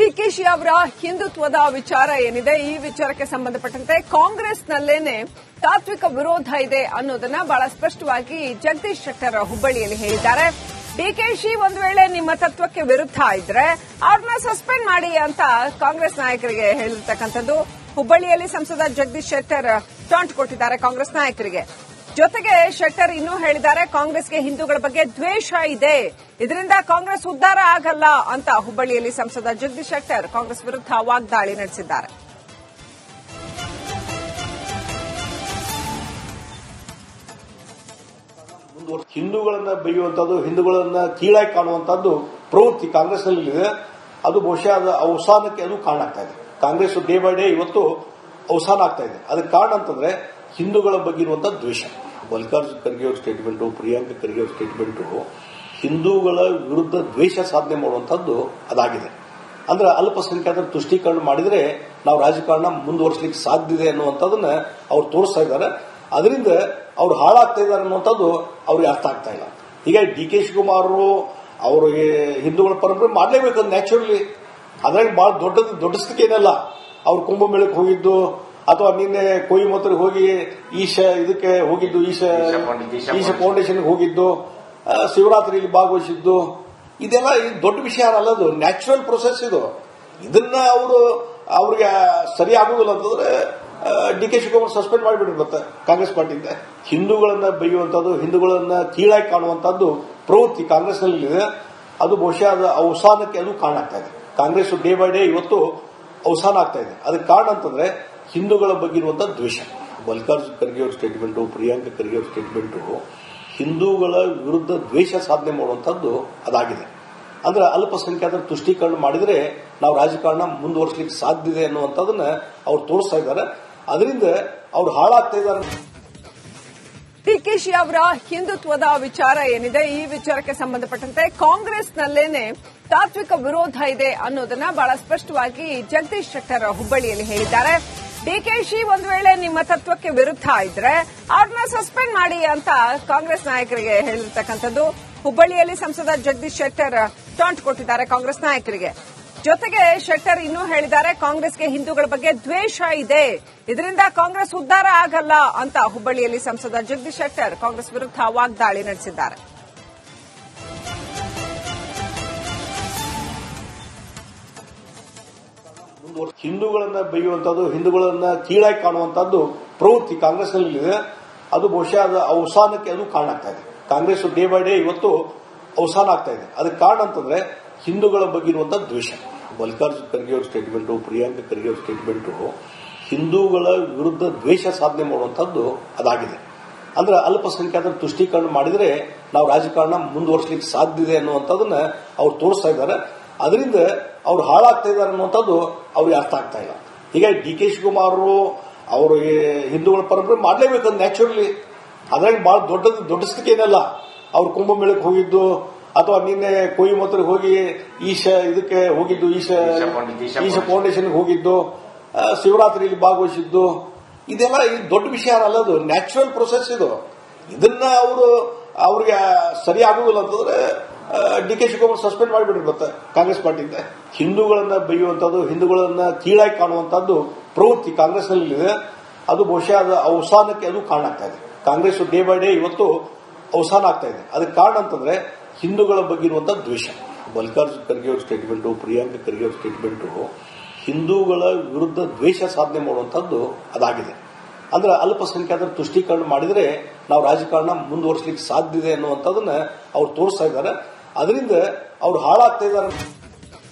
ಡಿಕೆಶಿ ಅವರ ಹಿಂದುತ್ವದ ವಿಚಾರ ಏನಿದೆ, ಈ ವಿಚಾರಕ್ಕೆ ಸಂಬಂಧಪಟ್ಟಂತೆ ಕಾಂಗ್ರೆಸ್ನಲ್ಲೇನೆ ತಾತ್ವಿಕ ವಿರೋಧ ಇದೆ ಅನ್ನೋದನ್ನ ಬಹಳ ಸ್ಪಷ್ಟವಾಗಿ ಜಗದೀಶ್ ಶೆಟ್ಟರ್ ಹುಬ್ಬಳ್ಳಿಯಲ್ಲಿ ಹೇಳಿದ್ದಾರೆ. ಡಿಕೆಶಿ ಒಂದು ವೇಳೆ ನಿಮ್ಮ ತತ್ವಕ್ಕೆ ವಿರುದ್ಧ ಇದ್ರೆ ಅವ್ರನ್ನ ಸಸ್ಪೆಂಡ್ ಮಾಡಿ ಅಂತ ಕಾಂಗ್ರೆಸ್ ನಾಯಕರಿಗೆ ಹೇಳಿರ್ತಕ್ಕಂಥದ್ದು. ಹುಬ್ಬಳ್ಳಿಯಲ್ಲಿ ಸಂಸದ ಜಗದೀಶ್ ಶೆಟ್ಟರ್ ಟಾಂಟ್ ಕೊಟ್ಟಿದ್ದಾರೆ ಕಾಂಗ್ರೆಸ್ ನಾಯಕರಿಗೆ. ಜೊತೆಗೆ ಶೆಟ್ಟರ್ ಇನ್ನೂ ಹೇಳಿದ್ದಾರೆ, ಕಾಂಗ್ರೆಸ್ಗೆ ಹಿಂದೂಗಳ ಬಗ್ಗೆ ದ್ವೇಷ ಇದೆ, ಇದರಿಂದ ಕಾಂಗ್ರೆಸ್ ಉದ್ಧಾರ ಆಗಲ್ಲ ಅಂತ ಹುಬ್ಬಳ್ಳಿಯಲ್ಲಿ ಸಂಸದ ಜಗದೀಶ್ ಶೆಟ್ಟರ್ ಕಾಂಗ್ರೆಸ್ ವಿರುದ್ಧ ವಾಗ್ದಾಳಿ ನಡೆಸಿದ್ದಾರೆ. ಹಿಂದೂಗಳನ್ನ ಬೈಯುವಂತದ್ದು, ಹಿಂದೂಗಳನ್ನ ಕೀಳಾಗಿ ಕಾಣುವಂತದ್ದು ಪ್ರವೃತ್ತಿ ಕಾಂಗ್ರೆಸ್ನಲ್ಲಿದೆ. ಅದು ಬಹುಶಃ ಅದು ಅವಸಾನಕ್ಕೆ ಅದು ಕಾರಣ ಆಗ್ತಾ ಇದೆ. ಕಾಂಗ್ರೆಸ್ ಡೇ ಬೈ ಡೇ ಇವತ್ತು ಅವಸಾನ ಆಗ್ತಾ ಇದೆ. ಅದಕ್ಕೆ ಕಾರಣ ಅಂತಂದ್ರೆ ಹಿಂದೂಗಳ ಬಗ್ಗೆ ಇರುವಂತಹ ದ್ವೇಷ. ಮಲ್ಲಿಕಾರ್ಜುನ ಖರ್ಗೆ ಅವರ ಸ್ಟೇಟ್ಮೆಂಟು, ಪ್ರಿಯಾಂಕ ಖರ್ಗೆ ಅವರ ಸ್ಟೇಟ್ಮೆಂಟು ಹಿಂದೂಗಳ ವಿರುದ್ಧ ದ್ವೇಷ ಸಾಧನೆ ಮಾಡುವಂತದ್ದು ಅದಾಗಿದೆ. ಅಂದ್ರೆ ಅಲ್ಪಸಂಖ್ಯಾತರ ತುಷ್ಟೀಕರಣ ಮಾಡಿದ್ರೆ ನಾವು ರಾಜಕಾರಣ ಮುಂದುವರಿಸಲಿಕ್ಕೆ ಸಾಧ್ಯ ಇದೆ ಅನ್ನುವಂಥದ್ದನ್ನ ಅವ್ರು ತೋರಿಸ್ತಾ ಇದ್ದಾರೆ. ಅದರಿಂದ ಅವ್ರು ಹಾಳಾಗ್ತಾ ಇದ್ದಾರೆ ಅನ್ನುವಂಥದ್ದು ಅವ್ರಿಗೆ ಅರ್ಥ ಆಗ್ತಾ ಇಲ್ಲ. ಹೀಗಾಗಿ ಡಿ ಕೆ ಶಿವಕುಮಾರ್ ಅವ್ರಿಗೆ ಹಿಂದೂಗಳ ಪರಂಪರೆ ಮಾಡಲೇಬೇಕು ನ್ಯಾಚುರಲಿ. ಅದ್ರಾಗ ಬಹಳ ದೊಡ್ಡದಕ್ಕೆ ಏನಲ್ಲ. ಅವ್ರು ಕುಂಭಮೇಳಕ್ಕೆ ಹೋಗಿದ್ದು ಅಥವಾ ನಿನ್ನೆ ಕೊಯಿಮತ್ತೂರಿಗೆ ಹೋಗಿ ಇದಕ್ಕೆ ಹೋಗಿದ್ದು, ಈಶ ಫೌಂಡೇಶನ್ಗೆ ಹೋಗಿದ್ದು, ಶಿವರಾತ್ರಿಯಲ್ಲಿ ಭಾಗವಹಿಸಿದ್ದು, ಇದೆಲ್ಲ ದೊಡ್ಡ ವಿಷಯ ಅಲ್ಲ. ಅದು ನ್ಯಾಚುರಲ್ ಪ್ರೊಸೆಸ್. ಇದನ್ನ ಅವ್ರಿಗೆ ಸರಿ ಆಗುದಿಲ್ಲ ಅಂತಂದ್ರೆ ಡಿ ಕೆ ಶಿವಕುಮಾರ್ ಸಸ್ಪೆಂಡ್ ಮಾಡಿಬಿಡ್ರಿ ಮತ್ತೆ ಕಾಂಗ್ರೆಸ್ ಪಾರ್ಟಿಯಿಂದ. ಹಿಂದೂಗಳನ್ನ ಬೈಯುವಂತದ್ದು, ಹಿಂದೂಗಳನ್ನ ಕೀಳಾಗಿ ಕಾಣುವಂತದ್ದು ಪ್ರವೃತ್ತಿ ಕಾಂಗ್ರೆಸ್ನಲ್ಲಿದೆ. ಅದು ಬಹುಶಃ ಅದು ಅವಸಾನಕ್ಕೆ ಅದು ಕಾರಣ ಆಗ್ತಾ ಇದೆ. ಕಾಂಗ್ರೆಸ್ ಡೇ ಬೈ ಡೇ ಇವತ್ತು ಅವಸಾನ ಆಗ್ತಾ ಇದೆ. ಅದಕ್ಕೆ ಕಾರಣ ಅಂತಂದ್ರೆ ಹಿಂದೂಗಳ ಬಗ್ಗೆ ಇರುವಂತಹ ದ್ವೇಷ. ಮಲ್ಲಿಕಾರ್ಜುನ ಖರ್ಗೆ ಅವರ ಸ್ಟೇಟ್ಮೆಂಟು, ಪ್ರಿಯಾಂಕ ಖರ್ಗೆ ಅವರ ಸ್ಟೇಟ್ಮೆಂಟು ಹಿಂದೂಗಳ ವಿರುದ್ಧ ದ್ವೇಷ ಸಾಧನೆ ಮಾಡುವಂತದ್ದು ಅದಾಗಿದೆ. ಅಂದ್ರೆ ಅಲ್ಪಸಂಖ್ಯಾತರ ತುಷ್ಟೀಕರಣ ಮಾಡಿದ್ರೆ ನಾವು ರಾಜಕಾರಣ ಮುಂದುವರಿಸಲಿಕ್ಕೆ ಸಾಧ್ಯ ಇದೆ ಅನ್ನುವಂಥದ್ದನ್ನ ಅವ್ರು ತೋರಿಸ್ತಾ ಇದ್ದಾರೆ. ಅದರಿಂದ ಅವ್ರು ಹಾಳಾಗ್ತಾ ಇದ್ದಾರೆ. ಡಿಕೆಶಿ ಅವರ ಹಿಂದುತ್ವದ ವಿಚಾರ ಏನಿದೆ, ಈ ವಿಚಾರಕ್ಕೆ ಸಂಬಂಧಪಟ್ಟಂತೆ ಕಾಂಗ್ರೆಸ್ನಲ್ಲೇನೆ ತಾತ್ವಿಕ ವಿರೋಧ ಇದೆ ಅನ್ನೋದನ್ನ ಬಹಳ ಸ್ಪಷ್ಟವಾಗಿ ಜಗದೀಶ್ ಶೆಟ್ಟರ್ ಹುಬ್ಬಳ್ಳಿಯಲ್ಲಿ ಹೇಳಿದ್ದಾರೆ. ಡಿಕೆಶಿ ಒಂದು ವೇಳೆ ನಿಮ್ಮ ತತ್ವಕ್ಕೆ ವಿರುದ್ಧ ಇದ್ರೆ ಅವ್ರನ್ನ ಸಸ್ಪೆಂಡ್ ಮಾಡಿ ಅಂತ ಕಾಂಗ್ರೆಸ್ ನಾಯಕರಿಗೆ ಹೇಳಿರ್ತಕ್ಕಂಥದ್ದು. ಹುಬ್ಬಳ್ಳಿಯಲ್ಲಿ ಸಂಸದ ಜಗದೀಶ್ ಶೆಟ್ಟರ್ ಟಾಂಟ್ ಕೊಟ್ಟಿದ್ದಾರೆ ಕಾಂಗ್ರೆಸ್ ನಾಯಕರಿಗೆ. ಜೊತೆಗೆ ಶೆಟ್ಟರ್ ಇನ್ನೂ ಹೇಳಿದ್ದಾರೆ, ಕಾಂಗ್ರೆಸ್ಗೆ ಹಿಂದೂಗಳ ಬಗ್ಗೆ ದ್ವೇಷ ಇದೆ, ಇದರಿಂದ ಕಾಂಗ್ರೆಸ್ ಉದ್ಧಾರ ಆಗಲ್ಲ ಅಂತ ಹುಬ್ಬಳ್ಳಿಯಲ್ಲಿ ಸಂಸದ ಜಗದೀಶ್ ಶೆಟ್ಟರ್ ಕಾಂಗ್ರೆಸ್ ವಿರುದ್ಧ ವಾಗ್ದಾಳಿ ನಡೆಸಿದ್ದಾರೆ. ಹಿಂದೂಗಳನ್ನ ಬೈಯುವಂತದ್ದು, ಹಿಂದೂಗಳನ್ನ ಕೀಳಾಗಿ ಕಾಣುವಂತದ್ದು ಪ್ರವೃತ್ತಿ ಕಾಂಗ್ರೆಸ್ನಲ್ಲಿದೆ. ಅದು ಬಹುಶಃ ಅದು ಅವಸಾನಕ್ಕೆ ಅದು ಕಾರಣ ಆಗ್ತಾ ಇದೆ. ಕಾಂಗ್ರೆಸ್ ಡೇ ಬೈ ಡೇ ಇವತ್ತು ಅವಸಾನ ಆಗ್ತಾ ಇದೆ. ಅದಕ್ಕೆ ಕಾರಣ ಅಂತಂದ್ರೆ ಹಿಂದೂಗಳ ಬಗ್ಗೆ ಇರುವಂತಹ ದ್ವೇಷ. ಮಲ್ಲಿಕಾರ್ಜುನ ಖರ್ಗೆ ಅವರ ಸ್ಟೇಟ್ಮೆಂಟು, ಪ್ರಿಯಾಂಕ ಖರ್ಗೆ ಅವರ ಸ್ಟೇಟ್ಮೆಂಟು ಹಿಂದೂಗಳ ವಿರುದ್ಧ ದ್ವೇಷ ಸಾಧನೆ ಮಾಡುವಂತದ್ದು ಅದಾಗಿದೆ. ಅಂದ್ರೆ ಅಲ್ಪಸಂಖ್ಯಾತರ ತುಷ್ಟೀಕರಣ ಮಾಡಿದ್ರೆ ನಾವು ರಾಜಕಾರಣ ಮುಂದುವರಿಸಲಿಕ್ಕೆ ಸಾಧ್ಯ ಇದೆ ಅನ್ನುವಂಥದ್ದನ್ನ ಅವ್ರು ತೋರಿಸ್ತಾ ಇದ್ದಾರೆ. ಅದರಿಂದ ಅವ್ರು ಹಾಳಾಗ್ತಾ ಇದ್ದಾರೆ ಅನ್ನುವಂಥದ್ದು ಅವ್ರಿಗೆ ಅರ್ಥ ಆಗ್ತಾ ಇಲ್ಲ. ಹೀಗಾಗಿ ಡಿ ಕೆ ಶಿವಕುಮಾರ್ ಅವ್ರಿಗೆ ಹಿಂದೂಗಳ ಪರಂಪರೆ ಮಾಡಲೇಬೇಕು ನ್ಯಾಚುರಲಿ. ಅದ್ರಾಗ ಬಹಳ ದೊಡ್ಡದಕ್ಕೆ ಏನಲ್ಲ. ಅವ್ರು ಕುಂಭಮೇಳಕ್ಕೆ ಹೋಗಿದ್ದು ಅಥವಾ ನಿನ್ನೆ ಕೊಯಿಮತ್ತೂರಿಗೆ ಹೋಗಿ ಇದಕ್ಕೆ ಹೋಗಿದ್ದು, ಈಶ ಫೌಂಡೇಶನ್ಗೆ ಹೋಗಿದ್ದು, ಶಿವರಾತ್ರಿಯಲ್ಲಿ ಭಾಗವಹಿಸಿದ್ದು, ಇದೆಲ್ಲ ದೊಡ್ಡ ವಿಷಯ ಅಲ್ಲ. ಅದು ನ್ಯಾಚುರಲ್ ಪ್ರೊಸೆಸ್. ಇದನ್ನ ಅವ್ರಿಗೆ ಸರಿ ಆಗುದಿಲ್ಲ ಅಂತಂದ್ರೆ ಡಿ ಕೆ ಶಿವಕುಮಾರ್ ಸಸ್ಪೆಂಡ್ ಮಾಡಿಬಿಡ್ರಿ ಮತ್ತೆ ಕಾಂಗ್ರೆಸ್ ಪಾರ್ಟಿಯಿಂದ. ಹಿಂದೂಗಳನ್ನ ಬೈಯುವಂತದ್ದು, ಹಿಂದೂಗಳನ್ನ ಕೀಳಾಗಿ ಕಾಣುವಂತದ್ದು ಪ್ರವೃತ್ತಿ ಕಾಂಗ್ರೆಸ್ನಲ್ಲಿದೆ. ಅದು ಬಹುಶಃ ಅದು ಅವಸಾನಕ್ಕೆ ಅದು ಕಾರಣ ಆಗ್ತಾ ಇದೆ. ಕಾಂಗ್ರೆಸ್ ಡೇ ಬೈ ಡೇ ಇವತ್ತು ಅವಸಾನ ಆಗ್ತಾ ಇದೆ. ಅದಕ್ಕೆ ಕಾರಣ ಅಂತಂದ್ರೆ ಹಿಂದೂಗಳ ಬಗ್ಗೆ ಇರುವಂತಹ ದ್ವೇಷ. ಮಲ್ಲಿಕಾರ್ಜುನ ಖರ್ಗೆ ಅವರ ಸ್ಟೇಟ್ಮೆಂಟು, ಪ್ರಿಯಾಂಕ ಖರ್ಗೆ ಅವರ ಸ್ಟೇಟ್ಮೆಂಟು ಹಿಂದೂಗಳ ವಿರುದ್ಧ ದ್ವೇಷ ಸಾಧನೆ ಮಾಡುವಂತದ್ದು ಅದಾಗಿದೆ. ಅಂದ್ರೆ ಅಲ್ಪಸಂಖ್ಯಾತರ ತುಷ್ಟೀಕರಣ ಮಾಡಿದ್ರೆ ನಾವು ರಾಜಕಾರಣ ಮುಂದುವರಿಸಲಿಕ್ಕೆ ಸಾಧ್ಯ ಇದೆ ಅನ್ನುವಂಥದ್ದನ್ನ ಅವ್ರು ತೋರಿಸ್ತಾ ಇದ್ದಾರೆ. ಅದರಿಂದ ಅವ್ರು ಹಾಳಾಗ್ತಾ ಇದ್ದಾರೆ.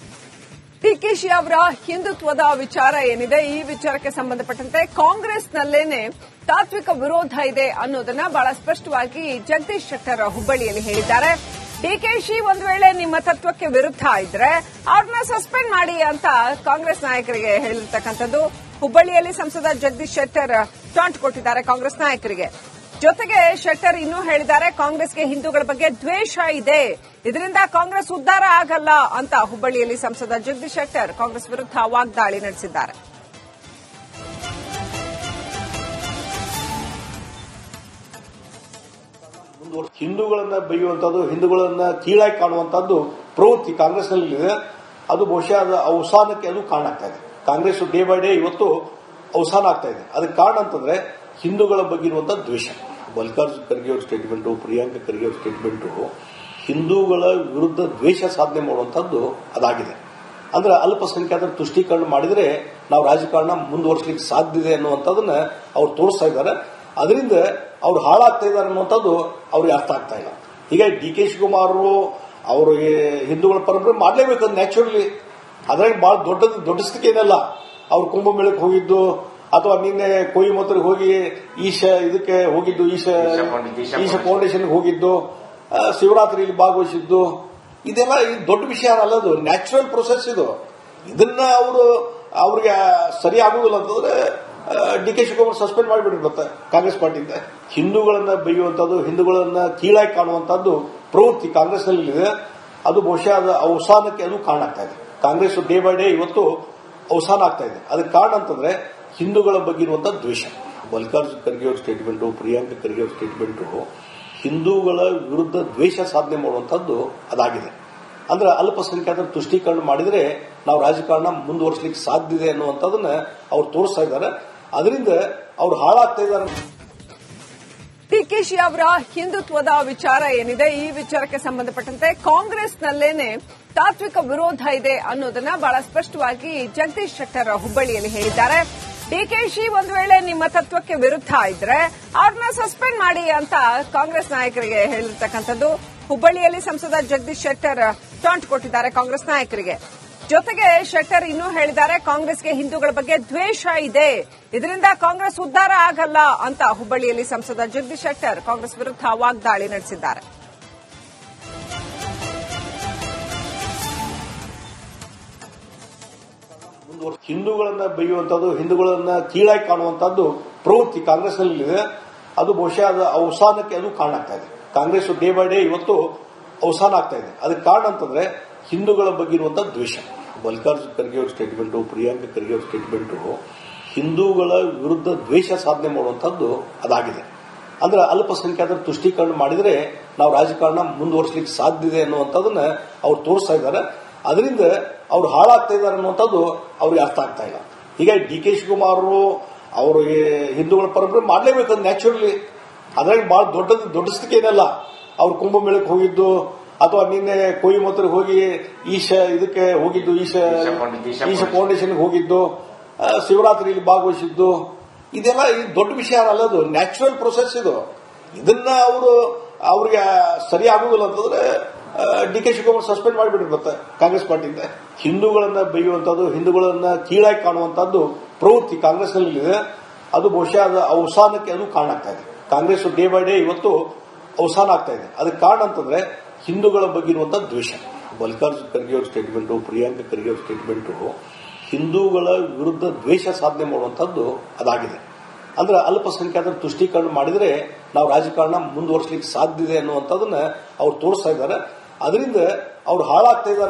ಡಿಕೆಶಿ ಅವರ ಹಿಂದುತ್ವದ ವಿಚಾರ ಏನಿದೆ, ಈ ವಿಚಾರಕ್ಕೆ ಸಂಬಂಧಪಟ್ಟಂತೆ ಕಾಂಗ್ರೆಸ್ನಲ್ಲೇನೆ ತಾತ್ವಿಕ ವಿರೋಧ ಇದೆ ಅನ್ನೋದನ್ನ ಬಹಳ ಸ್ಪಷ್ಟವಾಗಿ ಜಗದೀಶ್ ಶೆಟ್ಟರ್ ಹುಬ್ಬಳ್ಳಿಯಲ್ಲಿ ಹೇಳಿದ್ದಾರೆ. ಡಿಕೆಶಿ ಒಂದು ವೇಳೆ ನಿಮ್ಮ ತತ್ವಕ್ಕೆ ವಿರುದ್ಧ ಇದ್ರೆ ಅವ್ರನ್ನ ಸಸ್ಪೆಂಡ್ ಮಾಡಿ ಅಂತ ಕಾಂಗ್ರೆಸ್ ನಾಯಕರಿಗೆ ಹೇಳಿರ್ತಕ್ಕಂಥದ್ದು. ಹುಬ್ಬಳ್ಳಿಯಲ್ಲಿ ಸಂಸದ ಜಗದೀಶ್ ಶೆಟ್ಟರ್ ಟಾಂಟ್ ಕೊಟ್ಟಿದ್ದಾರೆ ಕಾಂಗ್ರೆಸ್ ನಾಯಕರಿಗೆ. ಜೊತೆಗೆ ಶೆಟ್ಟರ್ ಇನ್ನೂ ಹೇಳಿದ್ದಾರೆ, ಕಾಂಗ್ರೆಸ್ಗೆ ಹಿಂದೂಗಳ ಬಗ್ಗೆ ದ್ವೇಷ ಇದೆ, ಇದರಿಂದ ಕಾಂಗ್ರೆಸ್ ಉದ್ಧಾರ ಆಗಲ್ಲ ಅಂತ ಹುಬ್ಬಳ್ಳಿಯಲ್ಲಿ ಸಂಸದ ಜಗದೀಶ್ ಶೆಟ್ಟರ್ ಕಾಂಗ್ರೆಸ್ ವಿರುದ್ಧ ವಾಗ್ದಾಳಿ ನಡೆಸಿದ್ದಾರೆ. ಹಿಂದೂಗಳನ್ನ ಬೈಯುವಂತದ್ದು, ಹಿಂದೂಗಳನ್ನ ಕೀಳಾಗಿ ಕಾಣುವಂತದ್ದು ಪ್ರವೃತ್ತಿ ಕಾಂಗ್ರೆಸ್ನಲ್ಲಿದೆ. ಅದು ಬಹುಶಃ ಅದು ಅವಸಾನಕ್ಕೆ ಅದು ಕಾರಣ ಆಗ್ತಾ ಇದೆ. ಕಾಂಗ್ರೆಸ್ ಡೇ ಬೈ ಡೇ ಇವತ್ತು ಅವಸಾನ ಆಗ್ತಾ ಇದೆ. ಅದಕ್ಕೆ ಕಾರಣ ಅಂತಂದ್ರೆ ಹಿಂದೂಗಳ ಬಗ್ಗೆ ಇರುವಂತಹ ದ್ವೇಷ. ಮಲ್ಲಿಕಾರ್ಜುನ್ ಖರ್ಗೆ ಅವ್ರ ಸ್ಟೇಟ್ಮೆಂಟು, ಪ್ರಿಯಾಂಕಾ ಖರ್ಗೆ ಅವ್ರ ಸ್ಟೇಟ್ಮೆಂಟು ಹಿಂದೂಗಳ ವಿರುದ್ಧ ದ್ವೇಷ ಸಾಧನೆ ಮಾಡುವಂತದ್ದು ಅದಾಗಿದೆ. ಅಂದ್ರೆ ಅಲ್ಪಸಂಖ್ಯಾತರ ತುಷ್ಟೀಕರಣ ಮಾಡಿದ್ರೆ ನಾವು ರಾಜಕಾರಣ ಮುಂದುವರಿಸಲಿಕ್ಕೆ ಸಾಧ್ಯ ಇದೆ ಅನ್ನುವಂಥದ್ದನ್ನ ಅವ್ರು ತೋರಿಸ್ತಾ ಇದ್ದಾರೆ. ಅದರಿಂದ ಅವ್ರು ಹಾಳಾಗ್ತಾ ಇದ್ದಾರೆ ಅನ್ನುವಂಥದ್ದು ಅವ್ರಿಗೆ ಅರ್ಥ ಆಗ್ತಾ ಇಲ್ಲ. ಹೀಗಾಗಿ ಡಿ ಕೆ ಶಿವಕುಮಾರ್ ಅವರು ಹಿಂದೂಗಳ ಪರಂಪರೆ ಮಾಡಲೇಬೇಕು ನ್ಯಾಚುರಲಿ. ಅದ್ರಾಗ ಬಹಳ ದೊಡ್ಡದಕ್ಕೆ ಏನಲ್ಲ. ಅವ್ರು ಕುಂಭಮೇಳಕ್ಕೆ ಹೋಗಿದ್ದು ಅಥವಾ ನಿನ್ನೆ ಕೊಯಿಮತ್ತೂರಿಗೆ ಹೋಗಿ ಇದಕ್ಕೆ ಹೋಗಿದ್ದು, ಈಶ ಫೌಂಡೇಶನ್ಗೆ ಹೋಗಿದ್ದು, ಶಿವರಾತ್ರಿಯಲ್ಲಿ ಭಾಗವಹಿಸಿದ್ದು, ಇದೆಲ್ಲ ದೊಡ್ಡ ವಿಷಯ ಅಲ್ಲದು. ನ್ಯಾಚುರಲ್ ಪ್ರೊಸೆಸ್ ಇದು. ಇದನ್ನ ಅವ್ರಿಗೆ ಸರಿ ಆಗುದಿಲ್ಲ ಅಂತಂದ್ರೆ ಡಿ ಕೆ ಶಿವಕುಮಾರ್ ಸಸ್ಪೆಂಡ್ ಮಾಡಿಬಿಟ್ರು ಮತ್ತೆ ಕಾಂಗ್ರೆಸ್ ಪಾರ್ಟಿಯಿಂದ. ಹಿಂದೂಗಳನ್ನ ಬೈಯುವಂತದ್ದು, ಹಿಂದೂಗಳನ್ನ ಕೀಳಾಗಿ ಕಾಣುವಂತದ್ದು ಪ್ರವೃತ್ತಿ ಕಾಂಗ್ರೆಸ್ನಲ್ಲಿದೆ. ಅದು ಬಹುಶಃ ಅದು ಅವಸಾನಕ್ಕೆ ಅದು ಕಾರಣ ಆಗ್ತಾ ಇದೆ. ಕಾಂಗ್ರೆಸ್ ಡೇ ಬೈ ಡೇ ಇವತ್ತು ಅವಸಾನ ಆಗ್ತಾ ಇದೆ. ಅದಕ್ಕೆ ಕಾರಣ ಅಂತಂದ್ರೆ ಹಿಂದೂಗಳ ಬಗ್ಗೆ ಇರುವಂತಹ ದ್ವೇಷ. ಮಲ್ಲಿಕಾರ್ಜುನ್ ಖರ್ಗೆ ಅವ್ರ ಸ್ಟೇಟ್ಮೆಂಟು, ಪ್ರಿಯಾಂಕಾ ಖರ್ಗೆ ಅವ್ರ ಸ್ಟೇಟ್ಮೆಂಟು ಹಿಂದೂಗಳ ವಿರುದ್ಧ ದ್ವೇಷ ಸಾಧನೆ ಮಾಡುವಂತದ್ದು ಅದಾಗಿದೆ. ಅಂದ್ರೆ ಅಲ್ಪಸಂಖ್ಯಾತರ ತುಷ್ಟೀಕರಣ ಮಾಡಿದ್ರೆ ನಾವು ರಾಜಕಾರಣ ಮುಂದುವರಿಸಲಿಕ್ಕೆ ಸಾಧ್ಯ ಇದೆ ಅನ್ನುವಂಥದ್ದನ್ನ ಅವ್ರು ತೋರಿಸ್ತಾ ಇದ್ದಾರೆ. ಅದರಿಂದ ಅವ್ರು ಹಾಳಾಗ್ತಾ ಇದ್ದಾರೆ. ಡಿಕೆಶಿ ಅವರ ಹಿಂದುತ್ವದ ವಿಚಾರ ಏನಿದೆ, ಈ ವಿಚಾರಕ್ಕೆ ಸಂಬಂಧಪಟ್ಟಂತೆ ಕಾಂಗ್ರೆಸ್ನಲ್ಲೇನೆ ತಾತ್ವಿಕ ವಿರೋಧ ಇದೆ ಅನ್ನೋದನ್ನ ಬಹಳ ಸ್ಪಷ್ಟವಾಗಿ ಜಗದೀಶ್ ಶೆಟ್ಟರ್ ಹುಬ್ಬಳ್ಳಿಯಲ್ಲಿ ಹೇಳಿದ್ದಾರೆ. ಡಿಕೆಶಿ ಒಂದು ವೇಳೆ ನಿಮ್ಮ ತತ್ವಕ್ಕೆ ವಿರುದ್ಧ ಇದ್ರೆ ಅವ್ರನ್ನ ಸಸ್ಪೆಂಡ್ ಮಾಡಿ ಅಂತ ಕಾಂಗ್ರೆಸ್ ನಾಯಕರಿಗೆ ಹೇಳಿರ್ತಕ್ಕಂಥದ್ದು. ಹುಬ್ಬಳ್ಳಿಯಲ್ಲಿ ಸಂಸದ ಜಗದೀಶ್ ಶೆಟ್ಟರ್ ಟಾಂಟ್ ಕೊಟ್ಟಿದ್ದಾರೆ ಕಾಂಗ್ರೆಸ್ ನಾಯಕರಿಗೆ. ಜೊತೆಗೆ ಶೆಟ್ಟರ್ ಇನ್ನೂ ಹೇಳಿದ್ದಾರೆ, ಕಾಂಗ್ರೆಸ್ಗೆ ಹಿಂದೂಗಳ ಬಗ್ಗೆ ದ್ವೇಷ ಇದೆ, ಇದರಿಂದ ಕಾಂಗ್ರೆಸ್ ಉದ್ಧಾರ ಆಗಲ್ಲ ಅಂತ ಹುಬ್ಬಳ್ಳಿಯಲ್ಲಿ ಸಂಸದ ಜಗದೀಶ್ ಶೆಟ್ಟರ್ ಕಾಂಗ್ರೆಸ್ ವಿರುದ್ಧ ವಾಗ್ದಾಳಿ ನಡೆಸಿದ್ದಾರೆ. ಹಿಂದೂಗಳನ್ನ ಬೈಯುವಂತದ್ದು, ಹಿಂದೂಗಳನ್ನ ಕೀಳಾಗಿ ಕಾಣುವಂತದ್ದು ಪ್ರವೃತ್ತಿ ಕಾಂಗ್ರೆಸ್ನಲ್ಲಿದೆ. ಅದು ಬಹುಶಃ ಅದು ಅವಸಾನಕ್ಕೆ ಅದು ಕಾರಣ ಆಗ್ತಾ ಇದೆ. ಕಾಂಗ್ರೆಸ್ ಡೇ ಬೈ ಡೇ ಇವತ್ತು ಅವಸಾನ ಆಗ್ತಾ ಇದೆ. ಅದಕ್ಕೆ ಕಾರಣ ಅಂತಂದ್ರೆ ಹಿಂದೂಗಳ ಬಗ್ಗೆ ಇರುವಂತಹ ದ್ವೇಷ. ಮಲ್ಲಿಕಾರ್ಜುನ್ ಖರ್ಗೆ ಅವ್ರ ಸ್ಟೇಟ್ಮೆಂಟು, ಪ್ರಿಯಾಂಕಾ ಖರ್ಗೆ ಅವ್ರ ಸ್ಟೇಟ್ಮೆಂಟು ಹಿಂದೂಗಳ ವಿರುದ್ಧ ದ್ವೇಷ ಸಾಧನೆ ಮಾಡುವಂತದ್ದು ಅದಾಗಿದೆ. ಅಂದ್ರೆ ಅಲ್ಪಸಂಖ್ಯಾತರ ತುಷ್ಟೀಕರಣ ಮಾಡಿದ್ರೆ ನಾವು ರಾಜಕಾರಣ ಮುಂದುವರಿಸಲಿಕ್ಕೆ ಸಾಧ್ಯ ಇದೆ ಅನ್ನುವಂಥದ್ದನ್ನ ಅವ್ರು ತೋರಿಸ್ತಾ ಇದ್ದಾರೆ. ಅದರಿಂದ ಅವ್ರು ಹಾಳಾಗ್ತಾ ಇದ್ದಾರೆ ಅನ್ನುವಂಥದ್ದು ಅವ್ರಿಗೆ ಅರ್ಥ ಆಗ್ತಾ ಇಲ್ಲ. ಹೀಗಾಗಿ ಡಿ ಕೆ ಶಿವಕುಮಾರ್ ಅವರು ಹಿಂದೂಗಳ ಪರಂಪರೆ ಮಾಡಲೇಬೇಕು ನ್ಯಾಚುರಲಿ. ಅದ್ರಾಗ ಬಹಳ ದೊಡ್ಡದಕ್ಕೆ ಏನಲ್ಲ. ಅವ್ರು ಕುಂಭಮೇಳಕ್ಕೆ ಹೋಗಿದ್ದು ಅಥವಾ ನಿನ್ನೆ ಕೊಯಿಮತ್ತೂರಿಗೆ ಹೋಗಿ ಇದಕ್ಕೆ ಹೋಗಿದ್ದು, ಈಶ ಫೌಂಡೇಶನ್ಗೆ ಹೋಗಿದ್ದು, ಶಿವರಾತ್ರಿಯಲ್ಲಿ ಭಾಗವಹಿಸಿದ್ದು, ಇದೆಲ್ಲ ದೊಡ್ಡ ವಿಷಯ ಅಲ್ಲದು. ನ್ಯಾಚುರಲ್ ಪ್ರೊಸೆಸ್ ಇದು. ಇದನ್ನ ಅವ್ರಿಗೆ ಸರಿ ಆಗುದಿಲ್ಲ ಅಂತಂದ್ರೆ ಡಿ ಕೆ ಶಿವಕುಮಾರ್ ಸಸ್ಪೆಂಡ್ ಮಾಡಿಬಿಟ್ರು ಮತ್ತೆ ಕಾಂಗ್ರೆಸ್ ಪಾರ್ಟಿಯಿಂದ. ಹಿಂದೂಗಳನ್ನ ಬೈಯುವಂತದ್ದು, ಹಿಂದೂಗಳನ್ನ ಕೀಳಾಗಿ ಕಾಣುವಂತದ್ದು ಪ್ರವೃತ್ತಿ ಕಾಂಗ್ರೆಸ್ನಲ್ಲಿದೆ. ಅದು ಬಹುಶಃ ಅದು ಅವಸಾನಕ್ಕೆ ಅದು ಕಾರಣ ಆಗ್ತಾ ಇದೆ. ಕಾಂಗ್ರೆಸ್ ಡೇ ಬೈ ಡೇ ಇವತ್ತು ಅವಸಾನ ಆಗ್ತಾ ಇದೆ. ಅದಕ್ಕೆ ಕಾರಣ ಅಂತಂದ್ರೆ ಹಿಂದೂಗಳ ಬಗ್ಗೆ ಇರುವಂತಹ ದ್ವೇಷ. ಮಲ್ಲಿಕಾರ್ಜುನ್ ಖರ್ಗೆ ಅವ್ರ ಸ್ಟೇಟ್ಮೆಂಟು, ಪ್ರಿಯಾಂಕಾ ಖರ್ಗೆ ಅವ್ರ ಸ್ಟೇಟ್ಮೆಂಟು ಹಿಂದೂಗಳ ವಿರುದ್ಧ ದ್ವೇಷ ಸಾಧನೆ ಮಾಡುವಂತದ್ದು ಅದಾಗಿದೆ. ಅಂದ್ರೆ ಅಲ್ಪಸಂಖ್ಯಾತರ ತುಷ್ಟೀಕರಣ ಮಾಡಿದ್ರೆ ನಾವು ರಾಜಕಾರಣ ಮುಂದುವರಿಸಲಿಕ್ಕೆ ಸಾಧ್ಯ ಇದೆ ಅನ್ನುವಂಥದ್ದನ್ನ ಅವ್ರು ತೋರಿಸ್ತಾ ಇದ್ದಾರೆ. ಅದರಿಂದ ಅವ್ರು ಹಾಳಾಗ್ತಾ ಇದ್ದಾರೆ.